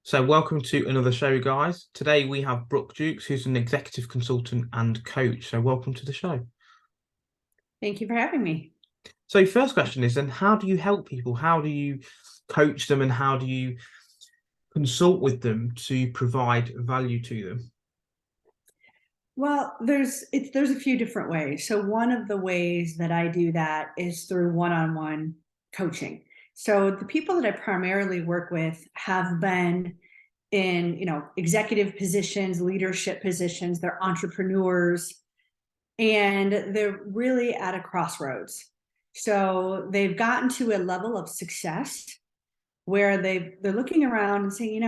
So, welcome to another show, guys. Today we have Brooke Dukes, who's an executive consultant and coach. So, welcome to the show. Thank you for having me. So, first question is then, how do you help people? How do you coach them and how do you consult with them to provide value to them? Well, there's a few different ways. So one of the ways that I do that is through one-on-one coaching. So the people that I primarily work with have been in, executive positions, leadership positions, they're entrepreneurs, and they're really at a crossroads. So they've gotten to a level of success where they're looking around and saying,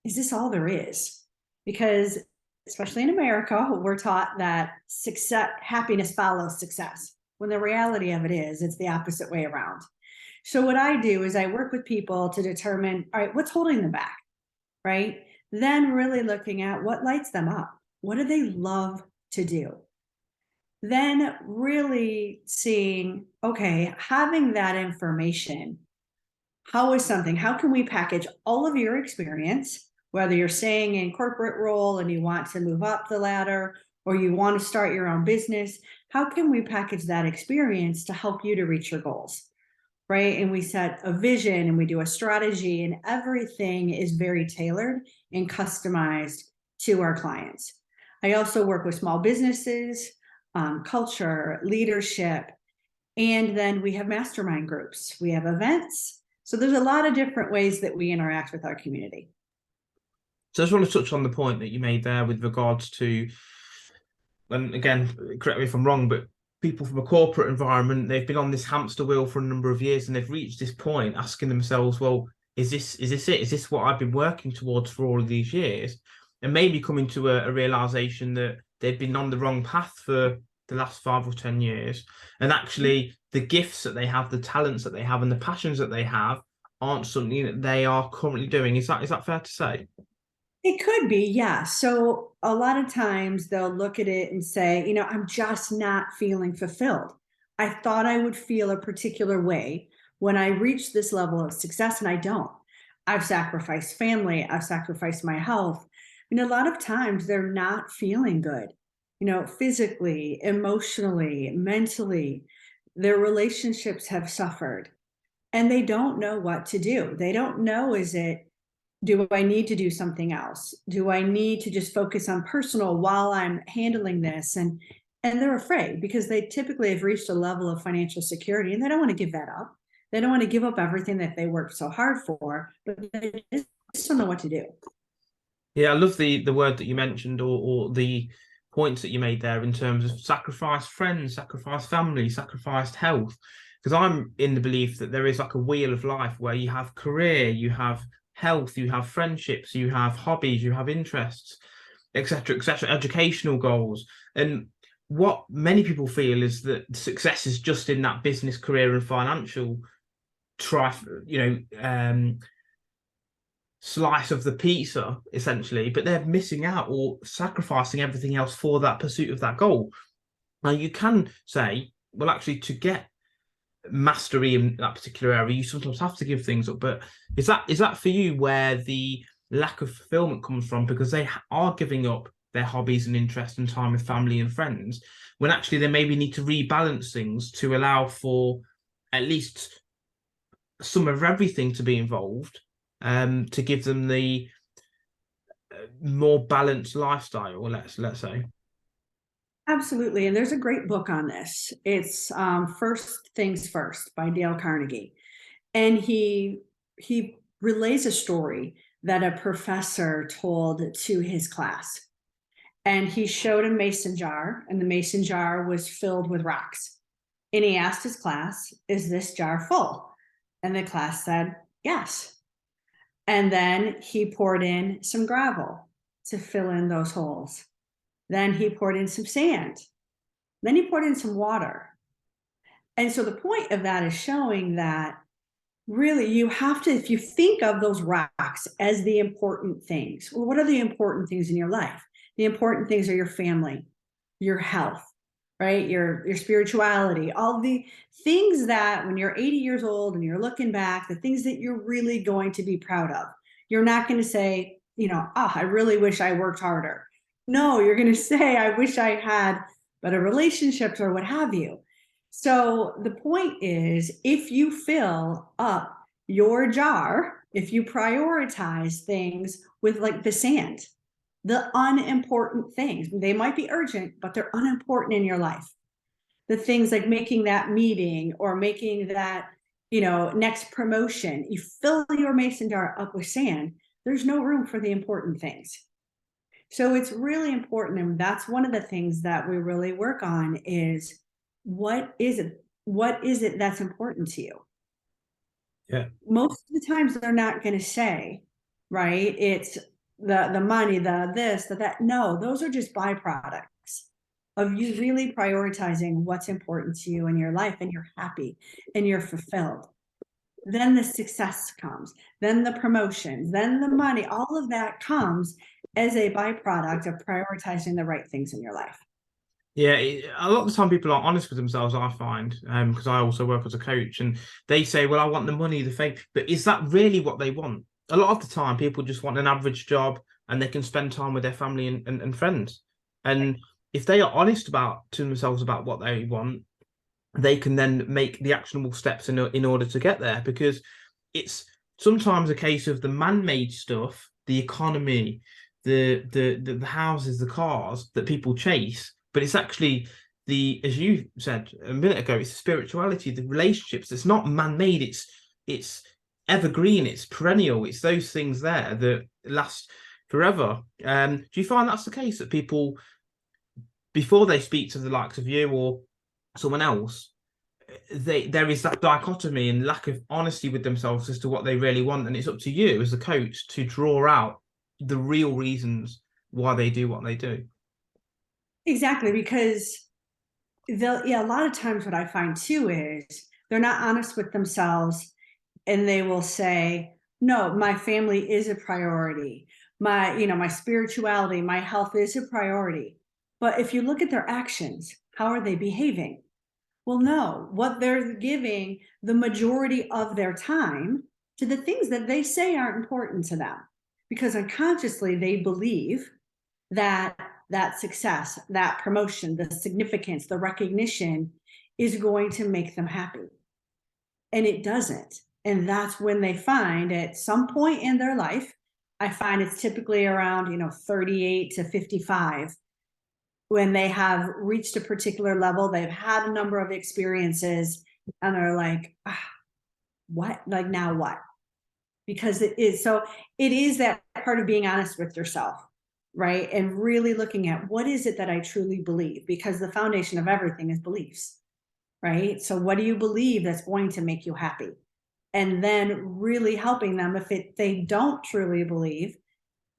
is this all there is? Because especially in America, we're taught that happiness follows success. When the reality of it is, it's the opposite way around. So what I do is I work with people to determine, all right, what's holding them back, right? Then really looking at what lights them up. What do they love to do? Then really seeing, okay, having that information, how can we package all of your experience, whether you're staying in corporate role and you want to move up the ladder or you want to start your own business, how can we package that experience to help you to reach your goals, right? And we set a vision and we do a strategy, and everything is very tailored and customized to our clients. I also work with small businesses, culture, leadership, and then we have mastermind groups, we have events. So there's a lot of different ways that we interact with our community. So, I just want to touch on the point that you made there with regards to, and again, correct me if I'm wrong, but people from a corporate environment, they've been on this hamster wheel for a number of years and they've reached this point asking themselves, well, is this it? Is this what I've been working towards for all of these years? And maybe coming to a realization that they've been on the wrong path for the last 5 or 10 years. And actually the gifts that they have, the talents that they have, and the passions that they have aren't something that they are currently doing. Is that fair to say? It could be, yeah. So a lot of times they'll look at it and say, I'm just not feeling fulfilled. I thought I would feel a particular way when I reach this level of success, and I don't. I've sacrificed family, I've sacrificed my health. A lot of times they're not feeling good, physically, emotionally, mentally. Their relationships have suffered and they don't know what to do. They don't know, do I need to do something else? Do I need to just focus on personal while I'm handling this? And they're afraid because they typically have reached a level of financial security and they don't want to give that up. They don't want to give up everything that they worked so hard for, but they just don't know what to do. Yeah, I love the word that you mentioned, or the points that you made there in terms of sacrifice friends, sacrifice family, sacrificed health. Because I'm in the belief that there is like a wheel of life where you have career, you have health, you have friendships, you have hobbies, you have interests, etc., educational goals. And what many people feel is that success is just in that business, career, and financial tri, slice of the pizza, essentially, but they're missing out or sacrificing everything else for that pursuit of that goal. Now, you can say, well, actually, to get mastery in that particular area, you sometimes have to give things up. But is that for you where the lack of fulfillment comes from? Because they are giving up their hobbies and interests and time with family and friends, when actually they maybe need to rebalance things to allow for at least some of everything to be involved, to give them the more balanced lifestyle, let's say. Absolutely. And there's a great book on this. It's First Things First by Dale Carnegie. And he relays a story that a professor told to his class. And he showed a mason jar, and the mason jar was filled with rocks. And he asked his class, is this jar full? And the class said, yes. And then he poured in some gravel to fill in those holes. Then he poured in some sand. Then he poured in some water. And so the point of that is showing that really you have to, if you think of those rocks as the important things, well, what are the important things in your life? The important things are your family, your health, right? Your spirituality, all the things that when you're 80 years old and you're looking back, the things that you're really going to be proud of. You're not going to say, I really wish I worked harder. No, you're going to say, I wish I had better relationships or what have you. So the point is, if you fill up your jar, if you prioritize things with like the sand, the unimportant things, they might be urgent, but they're unimportant in your life. The things like making that meeting or making that, next promotion, you fill your mason jar up with sand, there's no room for the important things. So it's really important. And that's one of the things that we really work on is what is it that's important to you? Yeah. Most of the times they're not going to say, right? It's the money, the this, the that. No, those are just byproducts of you really prioritizing what's important to you in your life, and you're happy and you're fulfilled. Then the success comes, then the promotions, then the money, all of that comes as a byproduct of prioritizing the right things in your life. Yeah, a lot of the time people aren't honest with themselves, I find, because I also work as a coach, and they say, well, I want the money, the fame, but is that really what they want? A lot of the time people just want an average job and they can spend time with their family and friends. And if they are honest to themselves about what they want, they can then make the actionable steps in order to get there, because it's sometimes a case of the man-made stuff, the economy, the houses, the cars that people chase, but it's actually as you said a minute ago, it's the spirituality, the relationships. It's not man-made, it's evergreen, it's perennial, it's those things there that last forever. Do you find that's the case, that people, before they speak to the likes of you or someone else, there is that dichotomy and lack of honesty with themselves as to what they really want, and it's up to you as the coach to draw out the real reasons why they do what they do? Exactly, because a lot of times what I find too is they're not honest with themselves, and they will say, no, my family is a priority, my spirituality, my health is a priority. But if you look at their actions, how are they behaving? Well, no, what they're giving the majority of their time to the things that they say aren't important to them, because unconsciously they believe that that success, that promotion, the significance, the recognition is going to make them happy. And it doesn't. And that's when they find at some point in their life, I find it's typically around, 38 to 55, when they have reached a particular level, they've had a number of experiences, and they're like, what? Like, now what? Because it is that part of being honest with yourself, right? And really looking at what is it that I truly believe, because the foundation of everything is beliefs, right? So what do you believe that's going to make you happy? And then really helping them, if they don't truly believe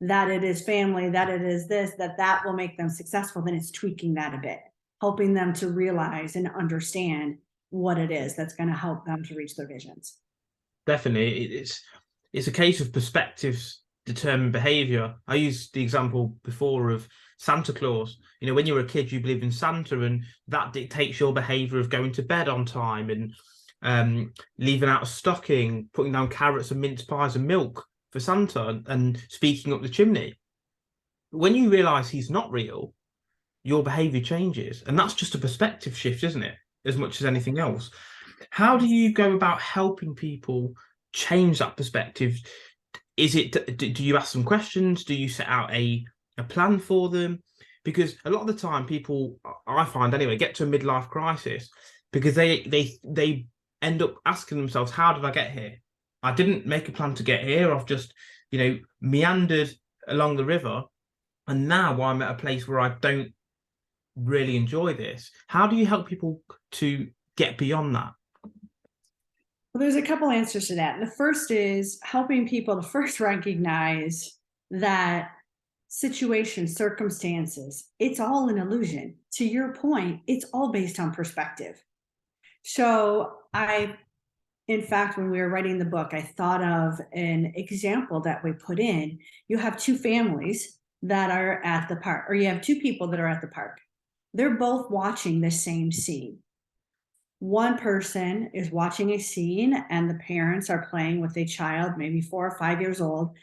that it is family, that it is this, that will make them successful, then it's tweaking that a bit, helping them to realize and understand what it is that's going to help them to reach their visions. Definitely, it's a case of perspectives determine behavior. I used the example before of Santa Claus. When you're a kid, you believe in Santa, and that dictates your behavior of going to bed on time and leaving out a stocking, putting down carrots and mince pies and milk for Santa, and speaking up the chimney. When you realize he's not real, your behavior changes, and that's just a perspective shift, isn't it, as much as anything else? How do you go about helping people change that perspective? Do you ask them questions? Do you set out a plan for them? Because a lot of the time people, I find anyway, get to a midlife crisis because they end up asking themselves, how did I get here? I didn't make a plan to get here. I've just, meandered along the river, and now I'm at a place where I don't really enjoy this. How do you help people to get beyond that? Well, there's a couple answers to that. And the first is helping people to first recognize that situations, circumstances, it's all an illusion. To your point, it's all based on perspective. So in fact, when we were writing the book, I thought of an example that we put in. You have two families that are at the park, or you have two people that are at the park. They're both watching the same scene. One person is watching a scene and the parents are playing with a child, maybe 4 or 5 years old,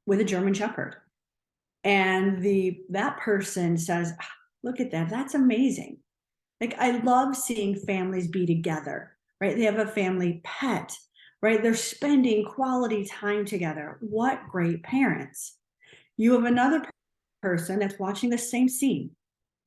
with a German Shepherd. And that person says, "Ah, look at that, that's amazing. Like, I love seeing families be together, right? They have a family pet, right? They're spending quality time together. What great parents." You have another person that's watching the same scene.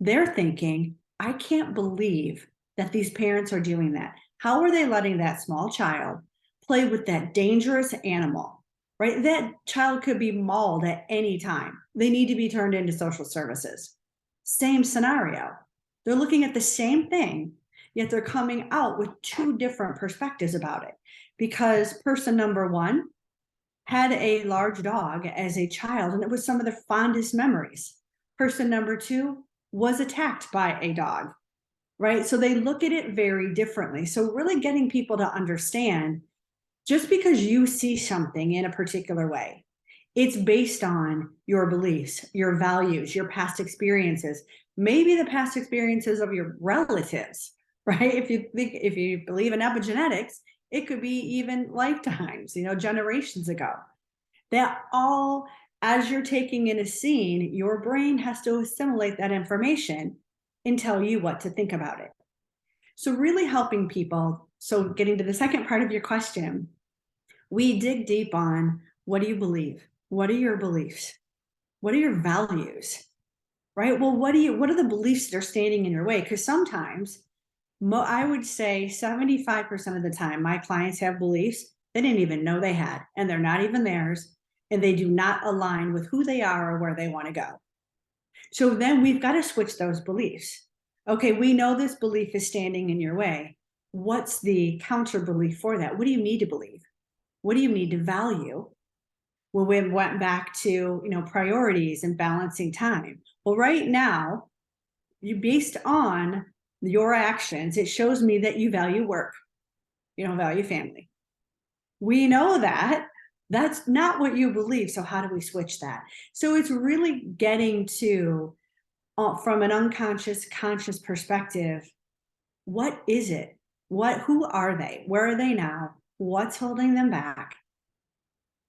They're thinking, "I can't believe that these parents are doing that. How are they letting that small child play with that dangerous animal?" Right? That child could be mauled at any time. They need to be turned into social services. Same scenario. They're looking at the same thing, yet they're coming out with two different perspectives about it. Because person number one had a large dog as a child, and it was some of their fondest memories. Person number two was attacked by a dog, right? So they look at it very differently. So, really getting people to understand, just because you see something in a particular way, it's based on your beliefs, your values, your past experiences, maybe the past experiences of your relatives, right? If you believe in epigenetics, it could be even lifetimes, generations ago. That all, as you're taking in a scene, your brain has to assimilate that information and tell you what to think about it. So, really helping people. So, getting to the second part of your question, we dig deep on, what do you believe? What are your beliefs? What are your values? Right? Well, what are the beliefs that are standing in your way? Because sometimes, I would say 75% of the time, my clients have beliefs they didn't even know they had, and they're not even theirs, and they do not align with who they are or where they want to go. So then we've got to switch those beliefs. Okay, we know this belief is standing in your way. What's the counter belief for that? What do you need to believe? What do you need to value? Well, we went back to, priorities and balancing time. Well, right now, based on your actions, it shows me that you value work. You don't value family. We know that. That's not what you believe. So how do we switch that? So it's really getting to, from an unconscious, conscious perspective, what is it? Who are they? Where are they now? What's holding them back?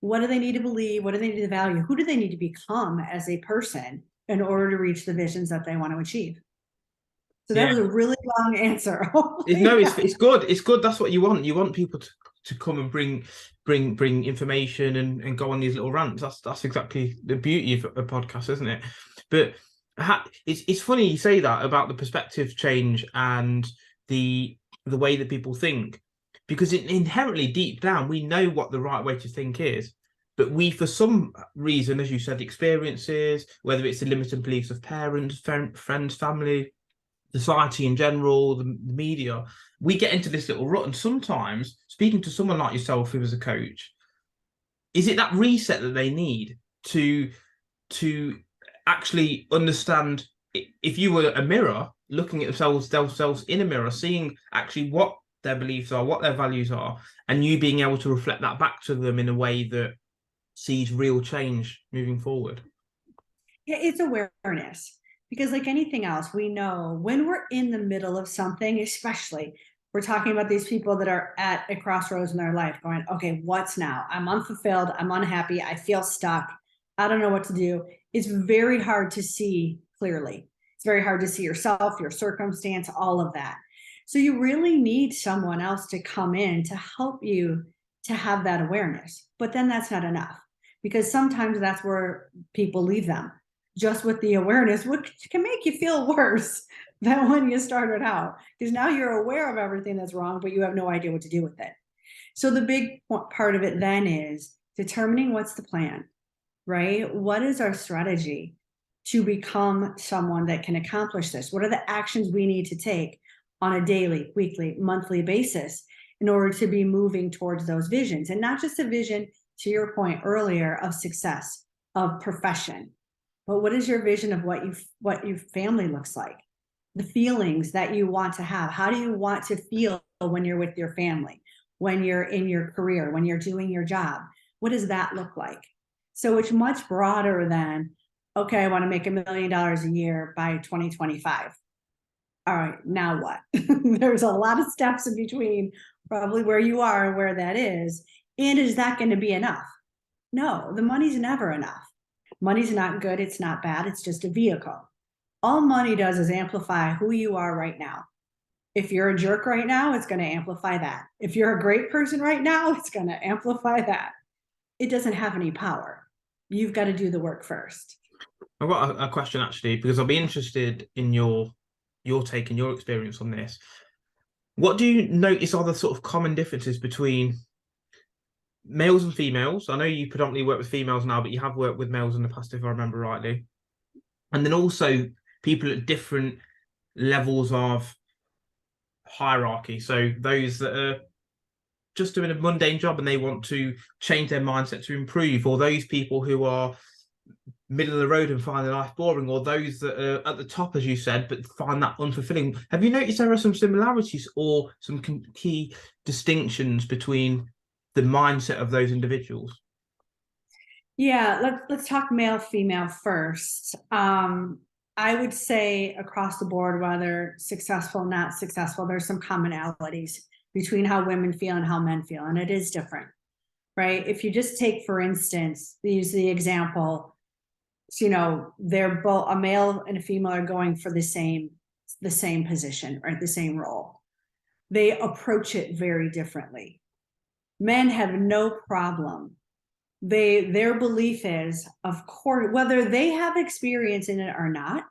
What do they need to believe? What do they need to value? Who do they need to become as a person in order to reach the visions that they want to achieve? So that Yeah. was a really long answer. No, it's good. It's good. That's what you want. You want people to come and bring information and go on these little rants. That's exactly the beauty of a podcast, isn't it? But it's funny you say that about the perspective change and the way that people think, because inherently deep down we know what the right way to think is. But we, for some reason, as you said, experiences, whether it's the limiting beliefs of parents, friends, family, society in general, the media, we get into this little rut. And sometimes, speaking to someone like yourself who is a coach, is it that reset that they need to actually understand? If you were a mirror, looking at themselves in a mirror, seeing actually what their beliefs are, what their values are, and you being able to reflect that back to them in a way that sees real change moving forward. Yeah, it's awareness. Because, like anything else, we know when we're in the middle of something, especially we're talking about these people that are at a crossroads in their life going, okay, what's now? I'm unfulfilled. I'm unhappy. I feel stuck. I don't know what to do. It's very hard to see clearly. It's very hard to see yourself, your circumstance, all of that. So you really need someone else to come in to help you to have that awareness. But then that's not enough, because sometimes that's where people leave them, just with the awareness, which can make you feel worse than when you started out, because now you're aware of everything that's wrong, but you have no idea what to do with it. So the big part of it then is determining what's the plan, right? What is our strategy to become someone that can accomplish this? What are the actions we need to take on a daily, weekly, monthly basis in order to be moving towards those visions? And not just a vision, to your point earlier, of success, of profession, but what is your vision of what your family looks like? The feelings that you want to have. How do you want to feel when you're with your family, when you're in your career, when you're doing your job? What does that look like? So it's much broader than, okay, I want to make $1 million a year by 2025. All right, now what? There's a lot of steps in between, probably where you are and where that is. And is that going to be enough? No, the money's never enough. Money's not good. It's not bad. It's just a vehicle. All money does is amplify who you are right now. If you're a jerk right now, it's going to amplify that. If you're a great person right now, it's going to amplify that. It doesn't have any power. You've got to do the work first. I've got a question actually, because I'll be interested in your take and your experience on this. What do you notice are the sort of common differences between males and females? I know you predominantly work with females now, but you have worked with males in the past, if I remember rightly. And then also people at different levels of hierarchy. So those that are just doing a mundane job and they want to change their mindset to improve, or those people who are middle of the road and find their life boring, or those that are at the top, as you said, but find that unfulfilling. Have you noticed there are some similarities or some key distinctions between the mindset of those individuals? Yeah, let's talk male, female first. I would say across the board, whether successful, not successful, there's some commonalities between how women feel and how men feel, and it is different, right? If you just take, for instance, use the example, they're both, a male and a female are going for the same position, right? The same role. They approach it very differently. Men have no problem. Their belief is, of course, whether they have experience in it or not,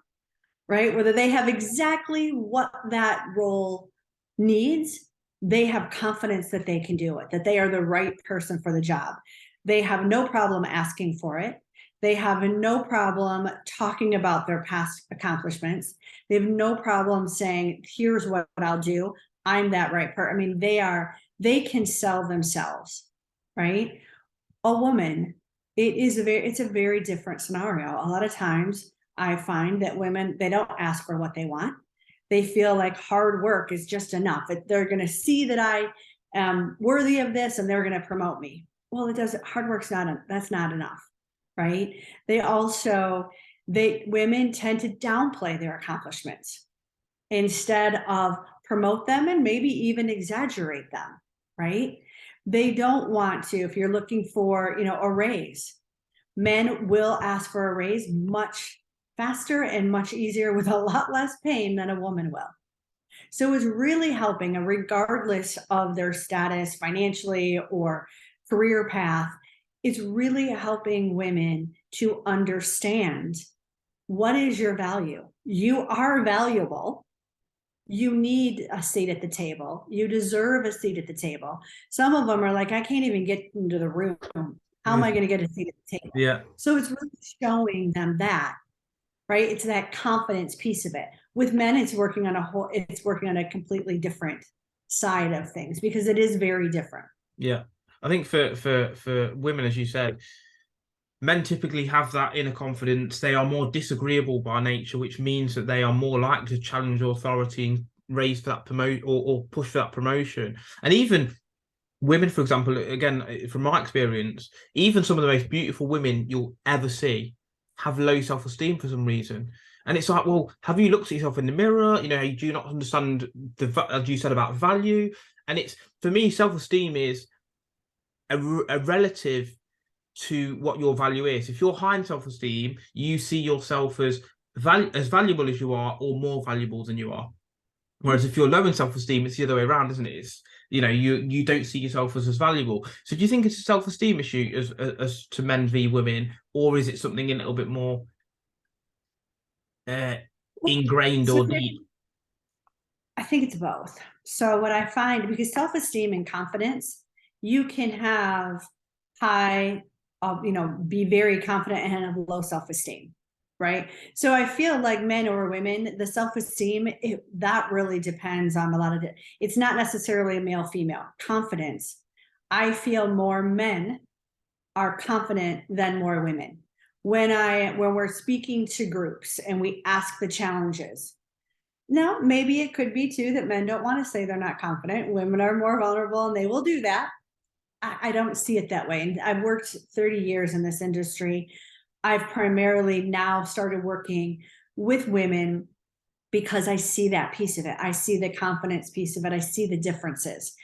right? Whether they have exactly what that role needs, they have confidence that they can do it, that they are the right person for the job. They have no problem asking for it. They have no problem talking about their past accomplishments. They have no problem saying, here's what I'll do. I'm that right person. I mean, they can sell themselves, right? A woman, it's a very different scenario. A lot of times I find that women, they don't ask for what they want. They feel like hard work is just enough. They're going to see that I am worthy of this and they're going to promote me. Well, hard work's that's not enough, right? Women tend to downplay their accomplishments instead of promote them and maybe even exaggerate them, right? They don't want to, if you're looking for, a raise, men will ask for a raise much faster and much easier with a lot less pain than a woman will. So it's really helping, regardless of their status financially or career path, it's really helping women to understand what is your value. You are valuable. You need a seat at the table. You deserve a seat at the table. Some of them are like, I can't even get into the room. How am I going to get a seat at the table? Yeah. So it's really showing them that, right? It's that confidence piece of it. With men, it's working on a completely different side of things because it is very different. Yeah. I think for women, as you said, men typically have that inner confidence. They are more disagreeable by nature, which means that they are more likely to challenge authority and raise for that promote or push for that promotion. And even women, for example, again, from my experience, even some of the most beautiful women you'll ever see have low self-esteem for some reason. And it's like, well, have you looked at yourself in the mirror? Do you not understand as you said about value? And it's, for me, self-esteem is a relative to what your value is. If you're high in self-esteem, you see yourself as valuable as you are or more valuable than you are. Whereas if you're low in self-esteem, it's the other way around, isn't it? It's, you don't see yourself as valuable. So do you think it's a self-esteem issue as to men v women, or is it something a little bit more ingrained or deep? I think it's both. So what I find, because self-esteem and confidence, you can have high, be very confident and have low self-esteem, right? So I feel like men or women, the self-esteem, that really depends on a lot of it. It's not necessarily a male, female. Confidence, I feel more men are confident than more women. When we're speaking to groups and we ask the challenges, now maybe it could be too that men don't want to say they're not confident. Women are more vulnerable and they will do that. I don't see it that way. And I've worked 30 years in this industry. I've primarily now started working with women because I see that piece of it. I see the confidence piece of it. I see the differences.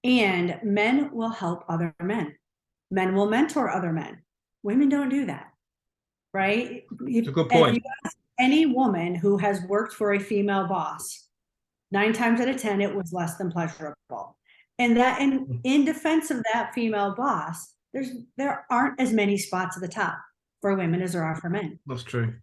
And men will help other men. Men will mentor other men. Women don't do that, right? It's a good If point. you ask any woman who has worked for a female boss, 9 times out of 10, it was less than pleasurable. And that in defense of that female boss, there aren't as many spots at the top for women as there are for men. That's true.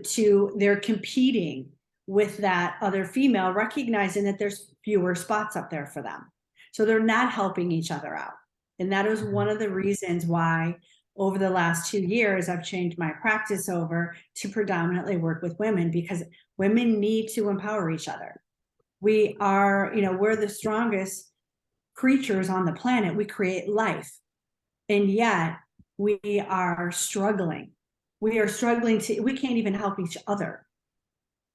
So they're competing with that other female, recognizing that there's fewer spots up there for them. So they're not helping each other out. And that is one of the reasons why over the last 2 years, I've changed my practice over to predominantly work with women, because women need to empower each other. We are, we're the strongest creatures on the planet. We create life. And yet we are struggling. We can't even help each other.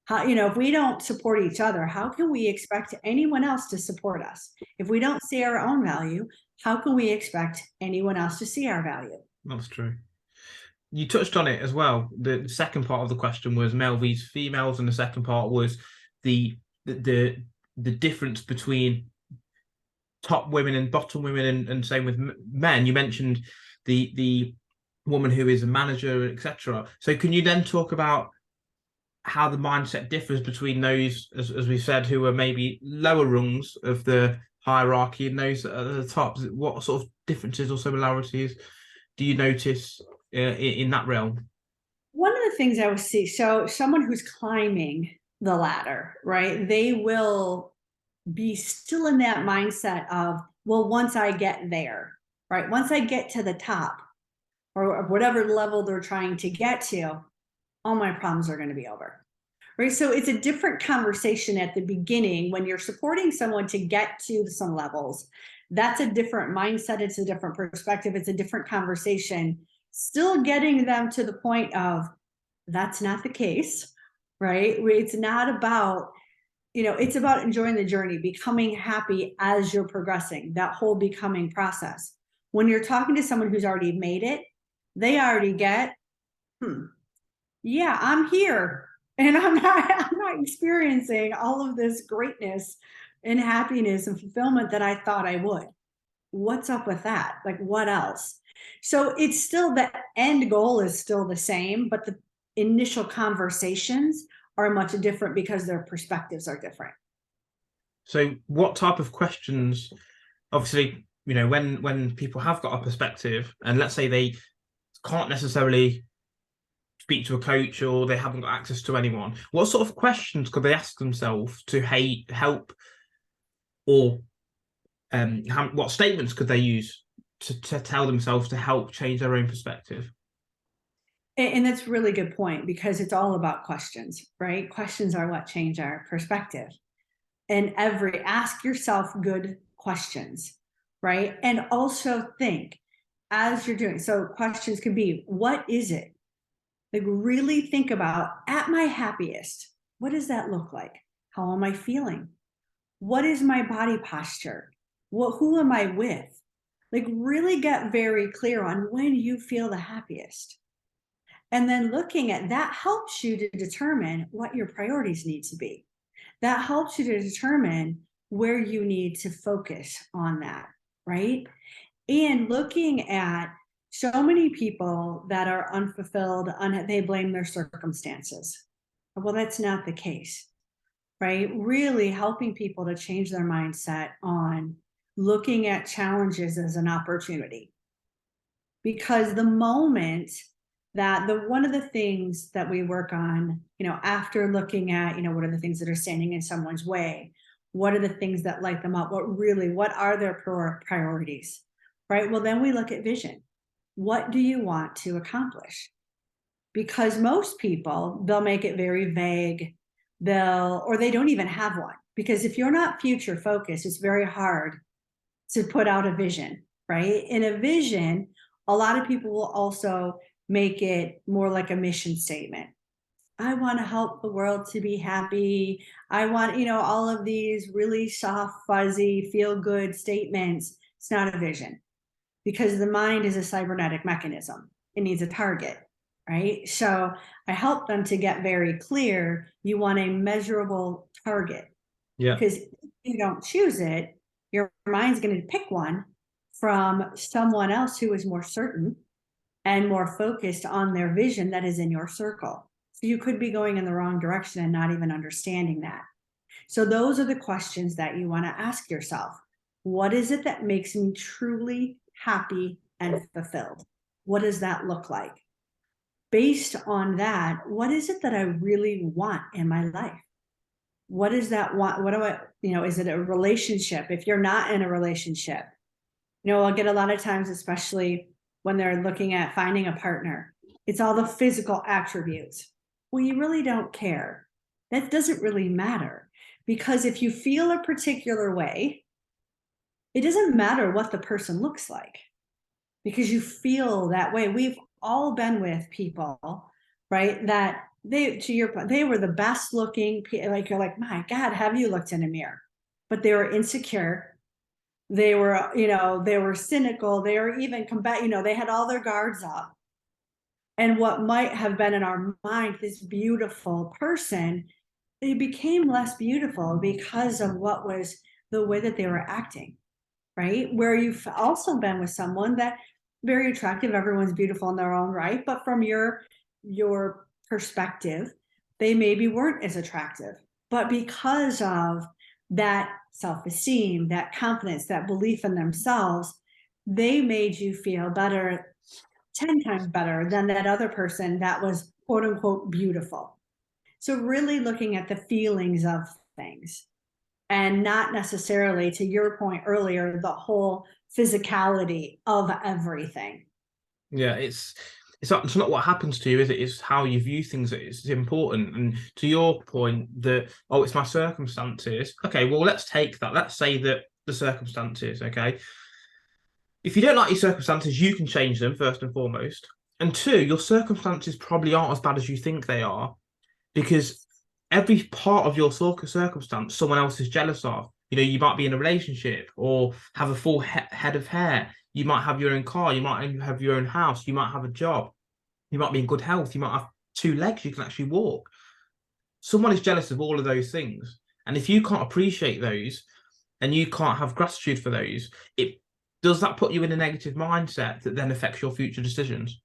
How, if we don't support each other, how can we expect anyone else to support us? If we don't see our own value, how can we expect anyone else to see our value? That's true. You touched on it as well. The second part of the question was male vs females, and the second part was the difference between top women and bottom women, and same with men. You mentioned the woman who is a manager, etc. So can you then talk about how the mindset differs between those, as we said, who are maybe lower rungs of the hierarchy and those at the top? What sort of differences or similarities do you notice in that realm? One of the things I would see, so someone who's climbing the ladder, right? They will be still in that mindset of, well, once I get there, right? Once I get to the top, or whatever level they're trying to get to, all my problems are going to be over, right? So it's a different conversation at the beginning when you're supporting someone to get to some levels. That's a different mindset. It's a different perspective. It's a different conversation. Still getting them to the point of, that's not the case, right? It's not about, it's about enjoying the journey, becoming happy as you're progressing, that whole becoming process. When you're talking to someone who's already made it, they already get, yeah, I'm here and I'm not experiencing all of this greatness and happiness and fulfillment that I thought I would. What's up with that? Like, what else? So it's still, the end goal is still the same, but the initial conversations are much different because their perspectives are different. So what type of questions, obviously, when people have got a perspective, and let's say they can't necessarily speak to a coach or they haven't got access to anyone, what sort of questions could they ask themselves to help, or what statements could they use to tell themselves to help change their own perspective? And that's a really good point, because it's all about questions, right? Questions are what change our perspective. And ask yourself good questions, right? And also think as you're doing. So questions could be, what is it? Like, really think about, at my happiest, what does that look like? How am I feeling? What is my body posture? Who am I with? Like, really get very clear on when you feel the happiest. And then looking at that helps you to determine what your priorities need to be. That helps you to determine where you need to focus on that, right? And looking at so many people that are unfulfilled, they blame their circumstances. Well, that's not the case, right? Really helping people to change their mindset on looking at challenges as an opportunity. Because the moment that one of the things that we work on, after looking at, what are the things that are standing in someone's way? What are the things that light them up? What are their priorities, right? Well, then we look at vision. What do you want to accomplish? Because most people, they'll make it very vague. Or they don't even have one. Because if you're not future focused, it's very hard to put out a vision, right? In a vision, a lot of people will also make it more like a mission statement. I want to help the world to be happy. I want, all of these really soft, fuzzy, feel good statements. It's not a vision, because the mind is a cybernetic mechanism. It needs a target, right? So I help them to get very clear. You want a measurable target. Yeah. Because if you don't choose it, your mind's going to pick one from someone else who is more certain and more focused on their vision that is in your circle. So you could be going in the wrong direction and not even understanding that. So those are the questions that you want to ask yourself. What is it that makes me truly happy and fulfilled? What does that look like? Based on that, what is it that I really want in my life? What is that want? What do I, is it a relationship? If you're not in a relationship, I'll get a lot of times, especially when they're looking at finding a partner, it's all the physical attributes. Well, you really don't care. That doesn't really matter, because if you feel a particular way, it doesn't matter what the person looks like, because you feel that way. We've all been with people, right, that to your point, they were the best looking, like you're like, my God, have you looked in a mirror? But they were insecure. They were, they were cynical. They were even they had all their guards up. And what might have been in our mind, this beautiful person, they became less beautiful because of what was the way that they were acting, right? Where you've also been with someone that very attractive, everyone's beautiful in their own right, but from your perspective, they maybe weren't as attractive. But because of that self-esteem, that confidence, that belief in themselves, they made you feel better, 10 times better than that other person that was quote unquote beautiful. So really looking at the feelings of things, and not necessarily, to your point earlier, the whole physicality of everything. Yeah, it's not what happens to you, is it? It's how you view things that is important. And to your point that, oh, it's my circumstances. Okay, well, let's take that. Let's say that the circumstances, okay? If you don't like your circumstances, you can change them, first and foremost. And two, your circumstances probably aren't as bad as you think they are, because every part of your circumstance, someone else is jealous of. You might be in a relationship or have a full head of hair. You might have your own car. You might have your own house. You might have a job. You might be in good health. You might have two legs. You can actually walk. Someone is jealous of all of those things. And if you can't appreciate those and you can't have gratitude for those, does that put you in a negative mindset that then affects your future decisions?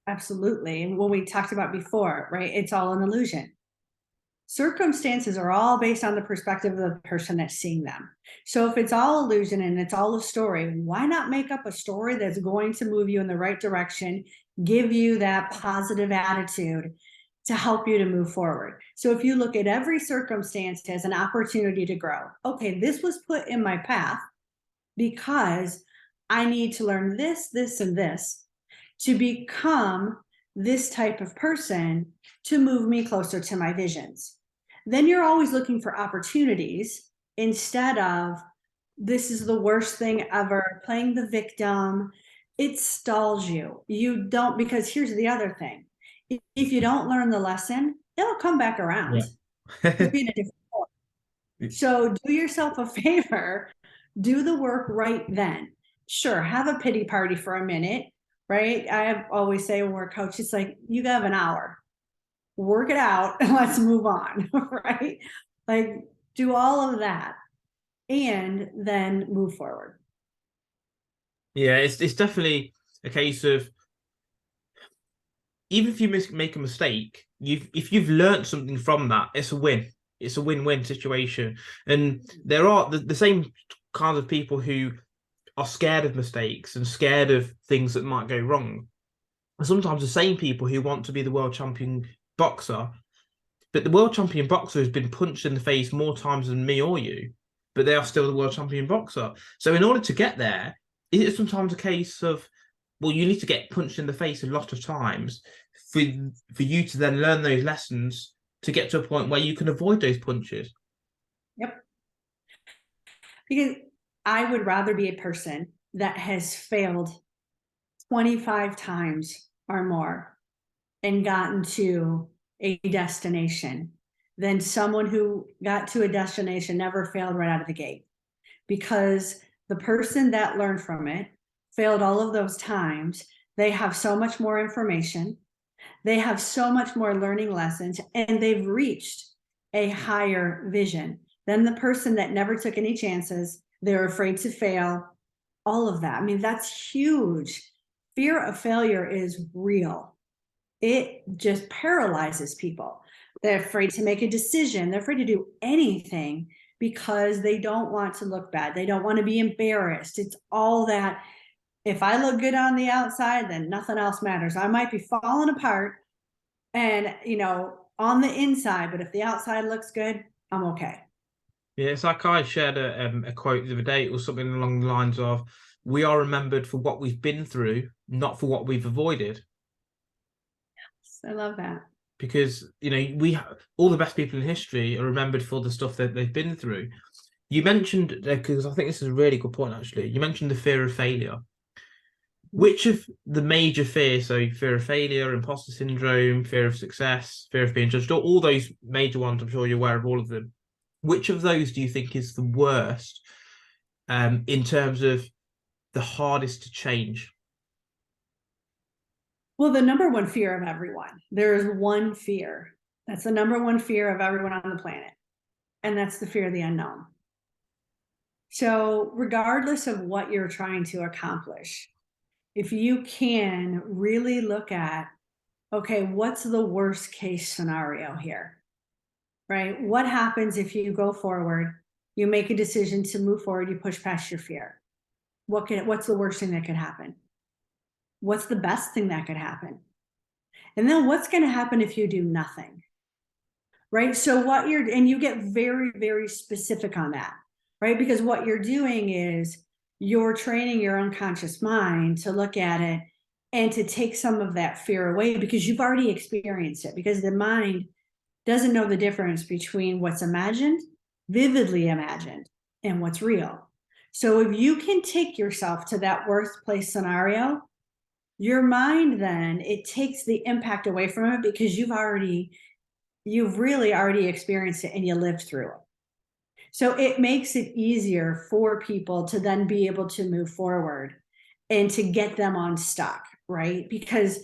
Absolutely. And what we talked about before, right? It's all an illusion. Circumstances are all based on the perspective of the person that's seeing them. So if it's all illusion and it's all a story, why not make up a story that's going to move you in the right direction, give you that positive attitude to help you to move forward? So if you look at every circumstance as an opportunity to grow, okay, this was put in my path because I need to learn this, this, and this to become this type of person to move me closer to my visions. Then you're always looking for opportunities instead of, this is the worst thing ever, playing the victim. It stalls you. You don't, because here's the other thing. If you don't learn the lesson, it'll come back around. Yeah. It'll be in a different form. So do yourself a favor, do the work right then. Sure, have a pity party for a minute, right? I always say when we're coaches, it's like, you have an hour. Work it out and let's move on, right? Like, do all of that and then move forward. Yeah, it's definitely a case of, even if you make a mistake, if you've learned something from that, it's a win. It's a win-win situation. And there are the same kinds of people who are scared of mistakes and scared of things that might go wrong. And sometimes the same people who want to be the world champion boxer, but the world champion boxer has been punched in the face more times than me or you, but they are still the world champion boxer. So in order to get there, is it sometimes a case of, well, you need to get punched in the face a lot of times for you to then learn those lessons to get to a point where you can avoid those punches? Yep. Because I would rather be a person that has failed 25 times or more and gotten to a destination than someone who got to a destination, never failed right out of the gate. Because the person that learned from it, failed all of those times, they have so much more information, they have so much more learning lessons, and they've reached a higher vision than the person that never took any chances. They're afraid to fail. all of that. I mean, that's huge. Fear of failure is real. It just paralyzes people. They're afraid to make a decision. They're afraid to do anything because they don't want to look bad. They don't want to be embarrassed. It's all that. If I look good on the outside, then nothing else matters. I might be falling apart and, on the inside, but if the outside looks good, I'm okay. Yeah, it's like I shared a quote the other day. It was something along the lines of, "We are remembered for what we've been through, not for what we've avoided." I love that. Because all the best people in history are remembered for the stuff that they've been through. You mentioned, because I think this is a really good point, actually. You mentioned the fear of failure. Which of the major fears, so fear of failure, imposter syndrome, fear of success, fear of being judged, all those major ones, I'm sure you're aware of all of them. Which of those do you think is the worst in terms of the hardest to change? Well, the number one fear of everyone, there is one fear. That's the number one fear of everyone on the planet. And that's the fear of the unknown. So regardless of what you're trying to accomplish, if you can really look at, okay, what's the worst case scenario here, right? What happens if you go forward, you make a decision to move forward, you push past your fear? What's the worst thing that could happen? What's the best thing that could happen? And then what's going to happen if you do nothing? Right? So and you get very, very specific on that, right? Because what you're doing is you're training your unconscious mind to look at it and to take some of that fear away because you've already experienced it, because the mind doesn't know the difference between what's imagined, vividly imagined, and what's real. So if you can take yourself to that worst place scenario, your mind then, it takes the impact away from it because you've really already experienced it and you lived through it. So it makes it easier for people to then be able to move forward and to get them unstuck, right? Because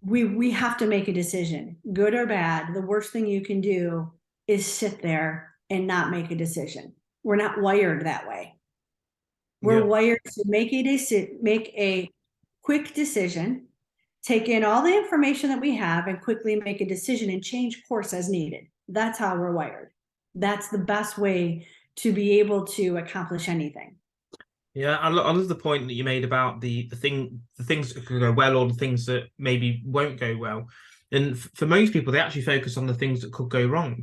we have to make a decision, good or bad. The worst thing you can do is sit there and not make a decision. We're not wired that way. We're wired to make a quick decision, take in all the information that we have and quickly make a decision and change course as needed. That's how we're wired. That's the best way to be able to accomplish anything. Yeah, I love the point that you made about the things that could go well or the things that maybe won't go well. And for most people, they actually focus on the things that could go wrong.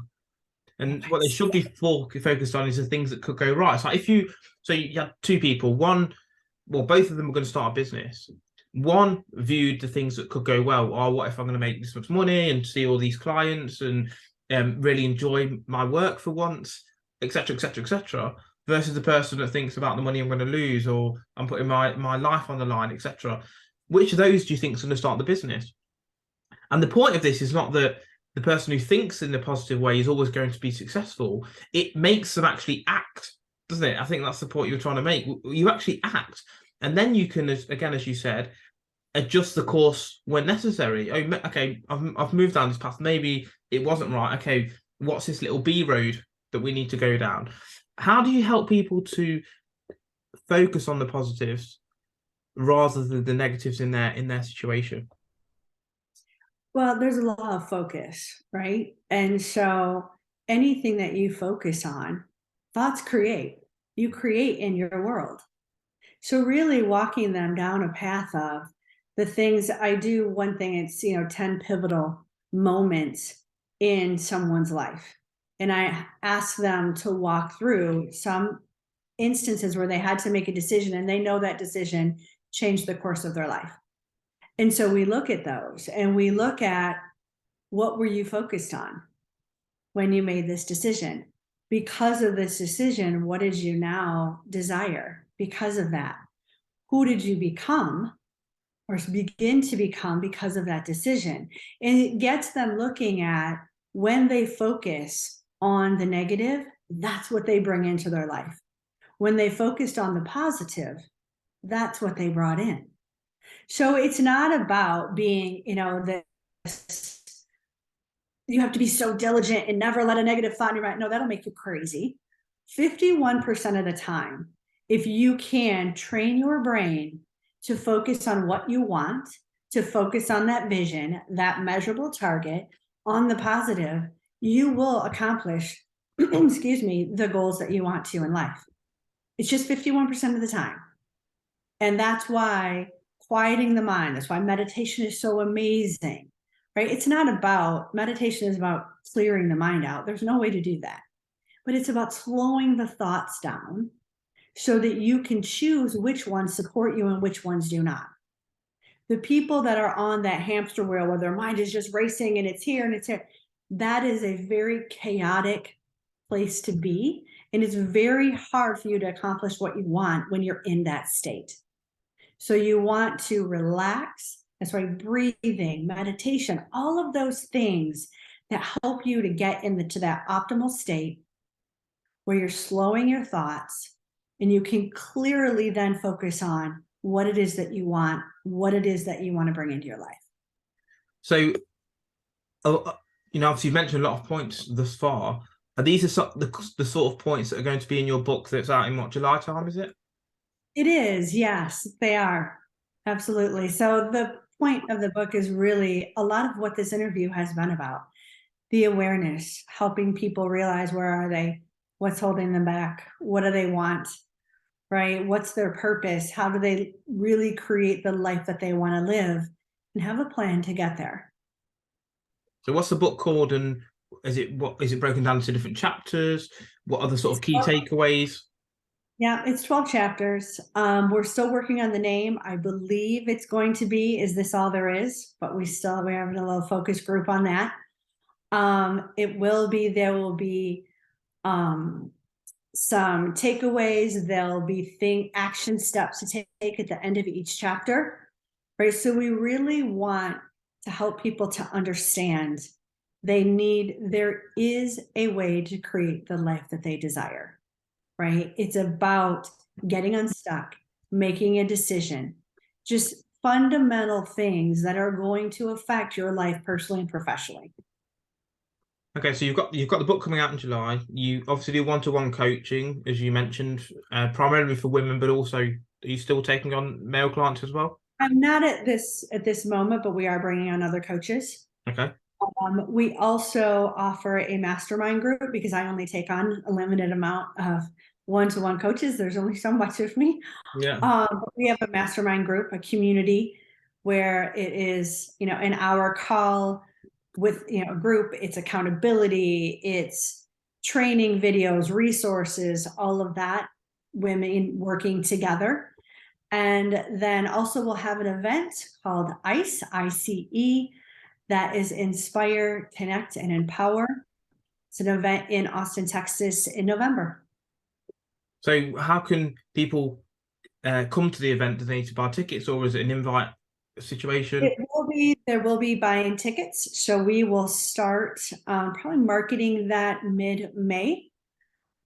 And what they should be focused on is the things that could go right. So you had two people, both of them were going to start a business. One viewed the things that could go well. Oh, what if I'm going to make this much money and see all these clients and really enjoy my work for once, etc., etc., etc. Versus the person that thinks about the money I'm going to lose or I'm putting my life on the line, etc. Which of those do you think is going to start the business? And the point of this is not that the person who thinks in the positive way is always going to be successful. It makes them actually act, doesn't it? I think that's the point you're trying to make. You actually act. And then you can, again, as you said, adjust the course when necessary. Oh, okay, I've moved down this path. Maybe it wasn't right. Okay, what's this little B road that we need to go down? How do you help people to focus on the positives rather than the negatives in their situation? Well, there's a lot of focus, right? And so anything that you focus on, thoughts create. You create in your world. So really walking them down a path of the things I do, one thing, it's 10 pivotal moments in someone's life. And I ask them to walk through some instances where they had to make a decision and they know that decision changed the course of their life. And so we look at those and we look at, what were you focused on when you made this decision? Because of this decision, what did you now desire because of that? Who did you become or begin to become because of that decision? And it gets them looking at, when they focus on the negative, that's what they bring into their life. When they focused on the positive, that's what they brought in. So it's not about being, you have to be so diligent and never let a negative thought in your mind. No, that'll make you crazy. 51% of the time, if you can train your brain to focus on what you want, to focus on that vision, that measurable target, on the positive, you will accomplish, excuse me, the goals that you want to in life. It's just 51% of the time. And that's why quieting the mind, that's why meditation is so amazing, right? It's not about, meditation is about clearing the mind out. There's no way to do that. But it's about slowing the thoughts down so that you can choose which ones support you and which ones do not. The people that are on that hamster wheel where their mind is just racing and it's here and it's here, that is a very chaotic place to be. And it's very hard for you to accomplish what you want when you're in that state. So you want to relax. That's why breathing, meditation, all of those things that help you to get into that optimal state where you're slowing your thoughts and you can clearly then focus on what it is that you want, what it is that you want to bring into your life. So, obviously you've mentioned a lot of points thus far. Are these the sort of points that are going to be in your book that's out in what, July time, is it? It is, yes, they are. Absolutely. So the point of the book is really a lot of what this interview has been about. The awareness, helping people realize where are they, what's holding them back, what do they want, right? What's their purpose? How do they really create the life that they want to live and have a plan to get there? So what's the book called, and is it broken down into different chapters? What are the sort of key takeaways? Yeah, it's 12 chapters. We're still working on the name. I believe it's going to be "Is This All There Is?" But we're having a little focus group on that. There will be some takeaways. There'll be action steps to take at the end of each chapter, right? So we really want to help people to understand there is a way to create the life that they desire, right? It's about getting unstuck, making a decision, just fundamental things that are going to affect your life personally and professionally. Okay, so you've got the book coming out in July. You obviously do one-to-one coaching, as you mentioned, primarily for women, but also are you still taking on male clients as well? I'm not at this moment, but we are bringing on other coaches. Okay. We also offer a mastermind group because I only take on a limited amount of one-to-one coaches. There's only so much of me. Yeah. We have a mastermind group, a community where it is, an hour call with, a group. It's accountability, it's training videos, resources, all of that, women working together. And then also we'll have an event called ICE, ICE, that is Inspire, Connect, and Empower. It's an event in Austin, Texas in November. So how can people come to the event? Do they need to buy tickets, or is it an invite situation? There will be buying tickets. So we will start probably marketing that mid-May.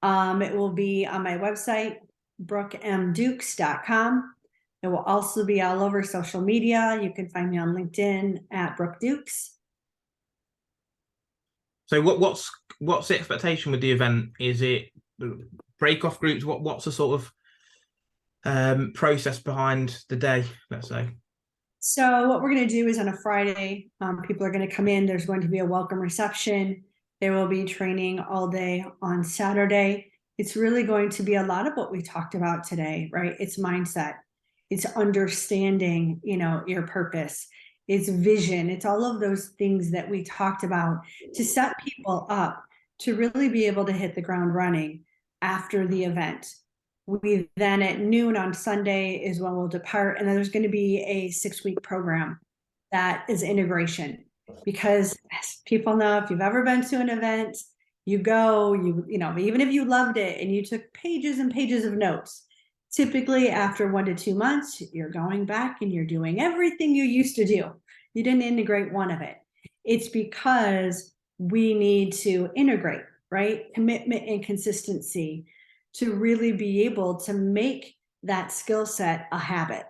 It will be on my website, brookemdukes.com. It will also be all over social media. You can find me on LinkedIn at Brooke Dukes. So what's the expectation with the event? Is it break-off groups? What's the sort of process behind the day, let's say? So what we're going to do is on a Friday, people are going to come in. There's going to be a welcome reception. There will be training all day on Saturday. It's really going to be a lot of what we talked about today, right? It's mindset. It's understanding, your purpose. It's vision. It's all of those things that we talked about to set people up to really be able to hit the ground running after the event. We then at noon on Sunday is when we'll depart. And then there's going to be a 6-week program that is integration, because as people know, if you've ever been to an event, you go, even if you loved it and you took pages and pages of notes, typically after 1 to 2 months, you're going back and you're doing everything you used to do. You didn't integrate one of it. It's because we need to integrate, right? Commitment and consistency to really be able to make that skill set a habit.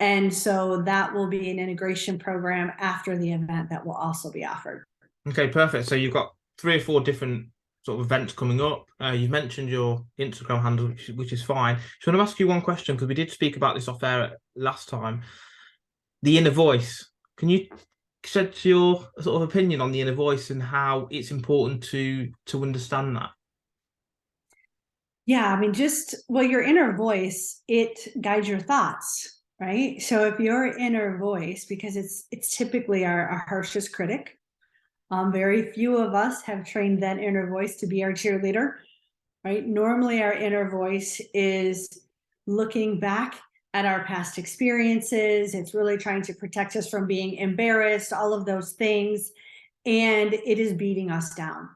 And so that will be an integration program after the event that will also be offered. Okay, perfect. So you've got 3 or 4 different sort of events coming up. You mentioned your Instagram handle, which is fine. So I want to ask you one question because we did speak about this off air last time. The inner voice. Can you shed your sort of opinion on the inner voice and how it's important to understand that? Yeah, I mean, your inner voice, it guides your thoughts, right? So if your inner voice, because it's typically our harshest critic, very few of us have trained that inner voice to be our cheerleader, right? Normally, our inner voice is looking back at our past experiences. It's really trying to protect us from being embarrassed, all of those things, and it is beating us down.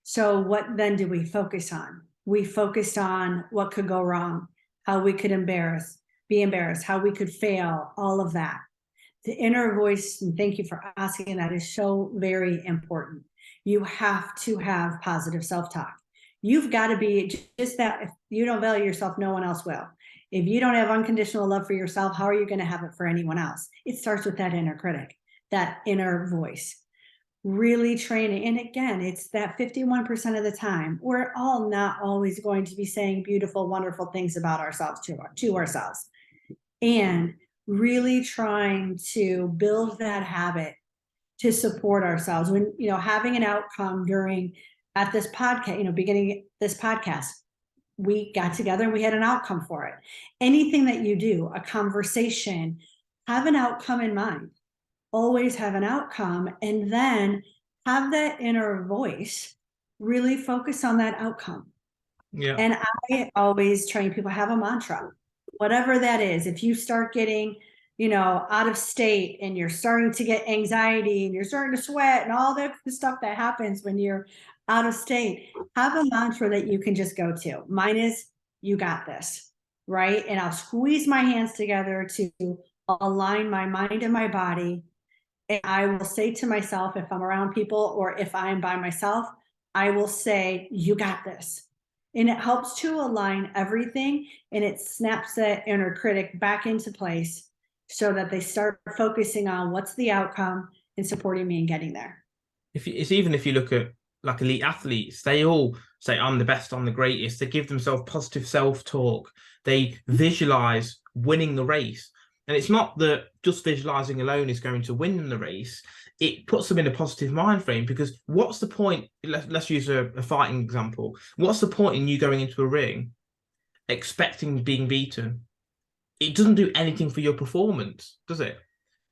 So what then do we focus on? We focused on what could go wrong, how we could be embarrassed, how we could fail, all of that. The inner voice, and thank you for asking that, is so very important. You have to have positive self-talk. You've got to be just that. If you don't value yourself, no one else will. If you don't have unconditional love for yourself, how are you going to have it for anyone else? It starts with that inner critic, that inner voice. Really training. And again, it's that 51% of the time, we're all not always going to be saying beautiful, wonderful things about ourselves to ourselves. And really trying to build that habit to support ourselves. When, having an outcome at this podcast, beginning this podcast, we got together and we had an outcome for it. Anything that you do, a conversation, have an outcome in mind. Always have an outcome, and then have that inner voice really focus on that outcome. Yeah. And I always train people, have a mantra, whatever that is. If you start getting, out of state and you're starting to get anxiety and you're starting to sweat and all that stuff that happens when you're out of state, have a mantra that you can just go to. Mine is, you got this, right? And I'll squeeze my hands together to align my mind and my body. And I will say to myself, if I'm around people or if I'm by myself, I will say, you got this. And it helps to align everything, and it snaps that inner critic back into place so that they start focusing on what's the outcome and supporting me in getting there. Even if you look at like elite athletes, they all say, I'm the best, I'm the greatest. They give themselves positive self-talk. They visualize winning the race. And it's not that just visualizing alone is going to win them the race. It puts them in a positive mind frame, because what's the point? Let's use a fighting example. What's the point in you going into a ring expecting being beaten? It doesn't do anything for your performance, does it?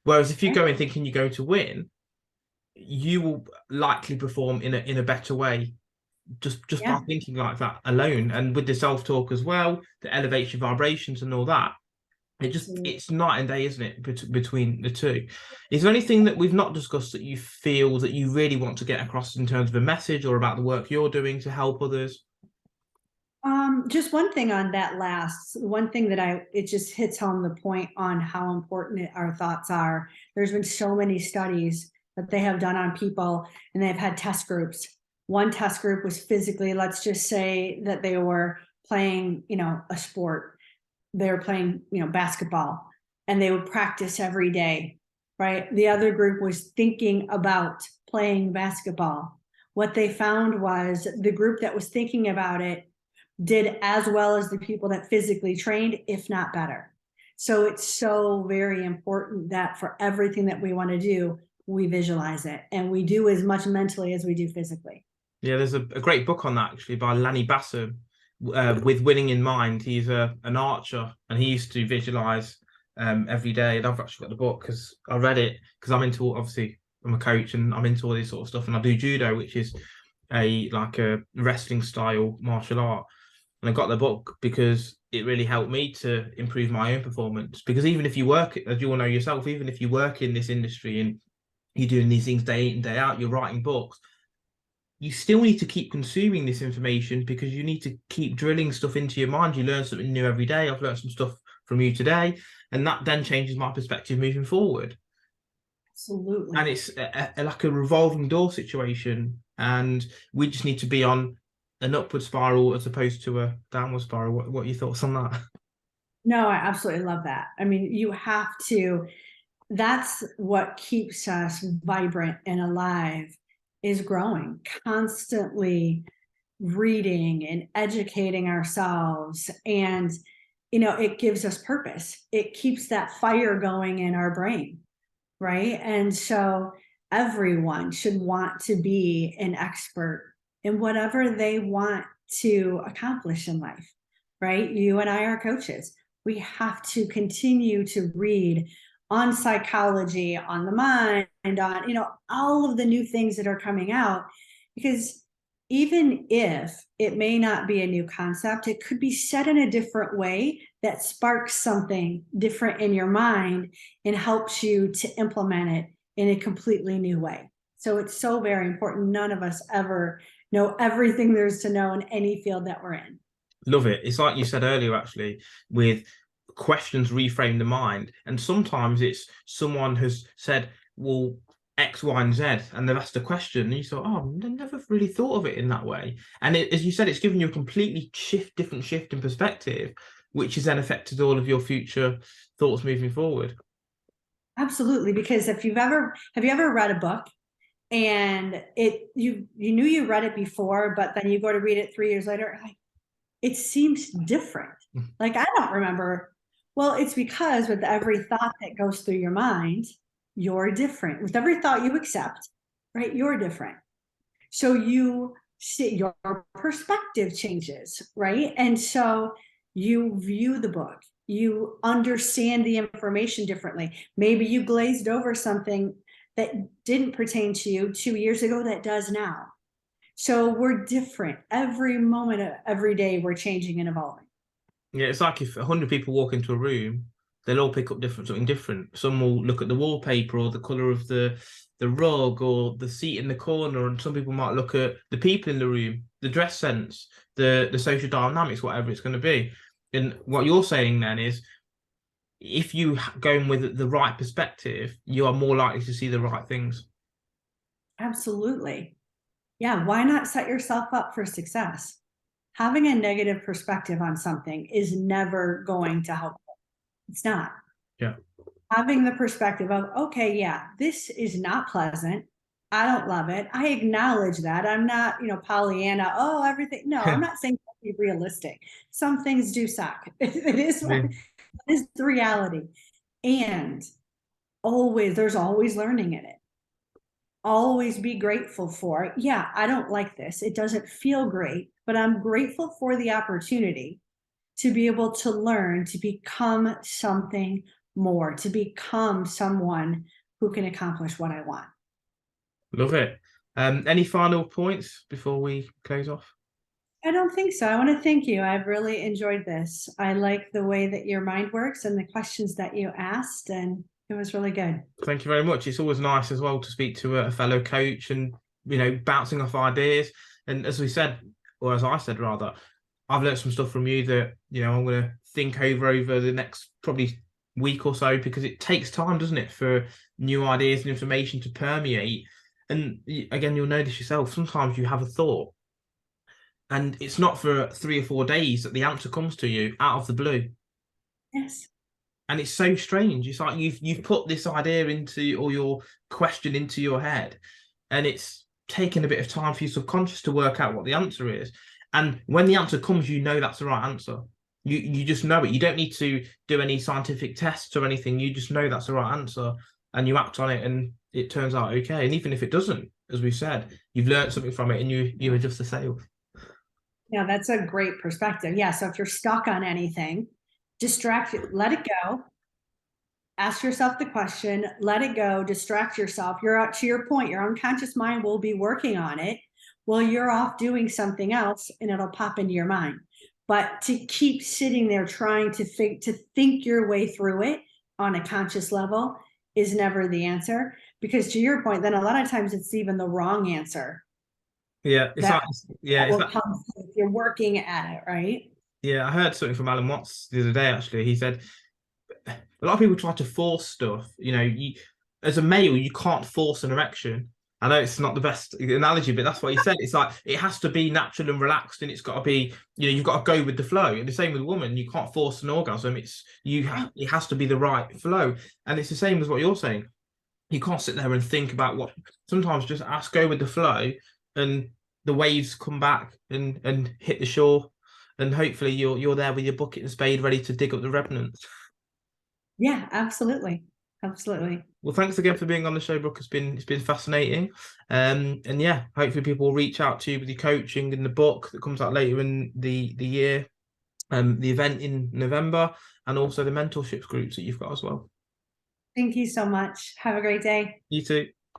Whereas if you go in thinking you're going to win, you will likely perform in a better way just by thinking like that alone. And with the self-talk as well, that elevates your vibrations and all that. It's night and day, isn't it, between the two? Is there anything that we've not discussed that you feel that you really want to get across in terms of a message or about the work you're doing to help others? Just one thing on that one thing that it just hits home the point on how important our thoughts are. There's been so many studies that they have done on people, and they've had test groups. One test group was physically, let's just say that they were playing, a sport. They were playing, basketball, and they would practice every day, right? The other group was thinking about playing basketball. What they found was the group that was thinking about it did as well as the people that physically trained, if not better. So it's so very important that for everything that we want to do, we visualize it, and we do as much mentally as we do physically. Yeah, there's a great book on that actually by Lanny Bassam, with winning in mind. He's an archer, and he used to visualize every day. And I've actually got the book because I read it because obviously I'm a coach and I'm into all this sort of stuff, and I do judo, which is a wrestling style martial art. And I got the book because it really helped me to improve my own performance. Because even if you work, as you all know yourself, even if you work in this industry and you're doing these things day in and day out, you're writing books, you still need to keep consuming this information because you need to keep drilling stuff into your mind. You learn something new every day. I've learned some stuff from you today, and that then changes my perspective moving forward. Absolutely. And it's like a revolving door situation, and we just need to be on an upward spiral as opposed to a downward spiral. What are your thoughts on that? No, I absolutely love that. I mean, you have to, that's what keeps us vibrant and alive, is growing, constantly reading and educating ourselves, and it gives us purpose. It keeps that fire going in our brain, right? And so everyone should want to be an expert in whatever they want to accomplish in life, right? You and I are coaches. We have to continue to read on psychology, on the mind, on all of the new things that are coming out, because even if it may not be a new concept, it could be said in a different way that sparks something different in your mind and helps you to implement it in a completely new way. So it's so very important. None of us ever know everything there's to know in any field that we're in. Love it. It's like you said earlier, actually, with questions reframe the mind. And sometimes it's someone has said, well, X, Y, and Z, and they've asked a question, and you thought, oh, I never really thought of it in that way. And as you said, it's given you a completely different shift in perspective, which has then affected all of your future thoughts moving forward. Absolutely, because have you ever read a book and you knew you read it before, but then you go to read it 3 years later, it seems different. Like, I don't remember. Well, it's because with every thought that goes through your mind, you're different. With every thought you accept, right, you're different. So you see, your perspective changes, right? And so you view the book, you understand the information differently. Maybe you glazed over something that didn't pertain to you 2 years ago that does now. So we're different. Every moment of every day, we're changing and evolving. Yeah, it's like if 100 people walk into a room, they'll all pick up something different. Some will look at the wallpaper or the colour of the rug or the seat in the corner, and some people might look at the people in the room, the dress sense, the social dynamics, whatever it's going to be. And what you're saying then is, if you go in with the right perspective, you are more likely to see the right things. Absolutely. Yeah, why not set yourself up for success? Having a negative perspective on something is never going to help. It's not. Yeah. Having the perspective of, okay, yeah, this is not pleasant. I don't love it. I acknowledge that. I'm not, Pollyanna. Oh, everything. No, I'm not saying be realistic. Some things do suck. It is the reality. And there's always learning in it. Always be grateful for, yeah, I don't like this. It doesn't feel great, but I'm grateful for the opportunity to be able to learn, to become something more, to become someone who can accomplish what I want. Love it. Any final points before we close off? I don't think so. I want to thank you. I've really enjoyed this. I like the way that your mind works and the questions that you asked, and it was really good. Thank you very much. It's always nice as well to speak to a fellow coach and, bouncing off ideas. And as we said, or as I said rather, I've learned some stuff from you that, I'm going to think over the next probably week or so, because it takes time, doesn't it, for new ideas and information to permeate. And again, you'll know this yourself. Sometimes you have a thought and it's not for 3 or 4 days that the answer comes to you out of the blue. Yes. And it's so strange. It's like you've put this idea into, or your question into your head, and it's taken a bit of time for your subconscious to work out what the answer is. And when the answer comes, that's the right answer. You just know it. You don't need to do any scientific tests or anything. You just know that's the right answer, and you act on it, and it turns out okay. And even if it doesn't, as we said, you've learned something from it, and you adjust the sails. Yeah, that's a great perspective. Yeah. So if you're stuck on anything, distract it, let it go. Ask yourself the question, let it go, distract yourself. To your point, your unconscious mind will be working on it while you're off doing something else, and it'll pop into your mind. But to keep sitting there trying to think your way through it on a conscious level is never the answer, because to your point, then a lot of times it's even the wrong answer. Yeah, Come if you're working at it, right? Yeah, I heard something from Alan Watts the other day, actually. He said a lot of people try to force stuff. As a male, you can't force an erection. I know it's not the best analogy, but that's what he said. It's like it has to be natural and relaxed, and it's got to be, you've got to go with the flow. And the same with a woman, you can't force an orgasm. It has to be the right flow. And it's the same as what you're saying. You can't sit there and think about what. Sometimes just go with the flow, and the waves come back and hit the shore, and hopefully you're there with your bucket and spade ready to dig up the remnants. Yeah, absolutely. Absolutely. Well, thanks again for being on the show, Brooke. It's been fascinating. And yeah, hopefully people will reach out to you with your coaching and the book that comes out later in the year, the event in November, and also the mentorships groups that you've got as well. Thank you so much. Have a great day. You too.